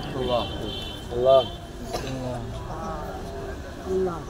Allah. Allah. Allah.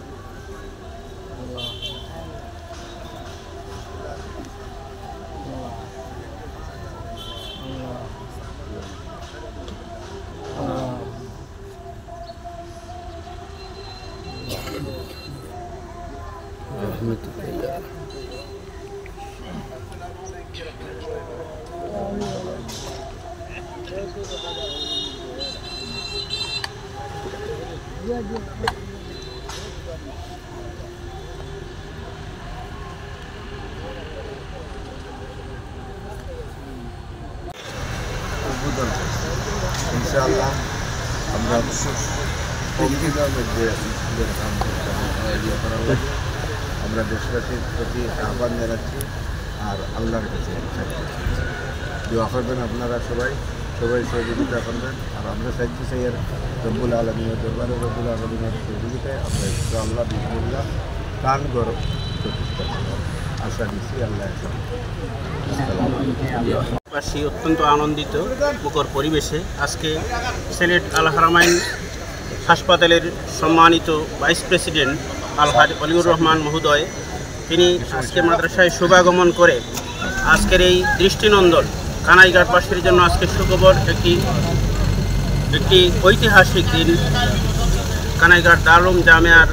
ইনশাআল্লাহ আমরা আমরা দেশবাসীর প্রতি আহ্বান জানাচ্ছি আর আল্লাহর কাছে দোয়া করবেন আপনারা সবাই সহযোগিতা করবেন আর আমরা চাইছি সেই রব্বুল আলমীর দরবারে রব্বুল আলমীর সহযোগিতায় আমরা আল্লাহ বিসমিল্লাহ প্রাণ গর্ব প্রতিষ্ঠা করব আশা দিচ্ছি আল্লাহ। অত্যন্ত আনন্দিত মুখর পরিবেশে আজকে সিলেট আল হারামাইন হাসপাতালের সম্মানিত ভাইস প্রেসিডেন্ট আলহাজ অলিউর রহমান মহোদয় তিনি আজকে মাদ্রাসায় শুভাগমন করে আজকের এই দৃষ্টিনন্দন কানাইঘাটবাসীর জন্য আজকে সুখবর একটি ঐতিহাসিক দিন। কানাইঘাট দারুল জামিয়ার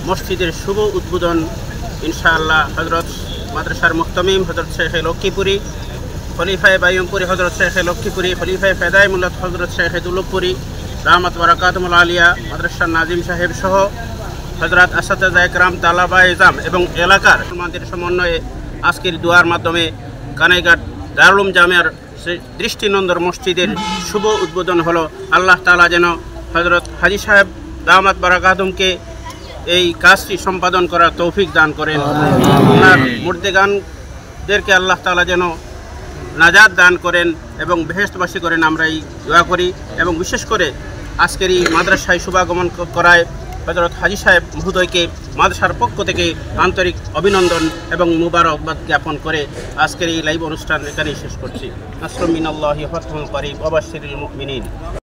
মসজিদের শুভ উদ্বোধন ইনশাআল্লাহ হজরত মাদ্রাসার মুহতামিম হজরত শেখ লক্ষ্মীপুরী, খলিফায়ে বাইয়মপুরি হজরত শেখ লক্ষ্মীপুরি, খলিফায়ে ফেদায় মুল্লাত হজরত শেখ দুলুপুরি রাহমাত বারাকাতুল আলিয়া মাদ্রাসার নাজিম সাহেব সহ হজরত আসাতিজা ইকরাম তালাবায়ে ইজাম এবং এলাকার মুসলমানদের সমন্বয়ে আজকের দোয়ার মাধ্যমে কানাইঘাট দারুল জামিয়ার দৃষ্টিনন্দন মসজিদের শুভ উদ্বোধন হলো। আল্লাহ তাআলা যেন হজরত হাজী সাহেব দামাত বারাকাতুমকে এই কাজটি সম্পাদন করার তৌফিক দান করেন। ওনার মুর্দেগানদেরকে আল্লাহ তাআলা যেন নাজাত দান করেন এবং বেহেশতবাসী করেন, আমরা এই দোয়া করি। এবং বিশেষ করে আজকের এই মাদ্রাসায় শুভাগমন করায় হজরত হাজী সাহেব মহোদয়কে মাদ্রাসার পক্ষ থেকে আন্তরিক অভিনন্দন এবং মুবারকবাদ জ্ঞাপন করে আজকের এই লাইভ অনুষ্ঠান এখানেই শেষ করছি। নাসরুম মিনাল্লাহি ওয়া ফাতহুন করিব ওয়া বাশশিরিল মুমিনিন।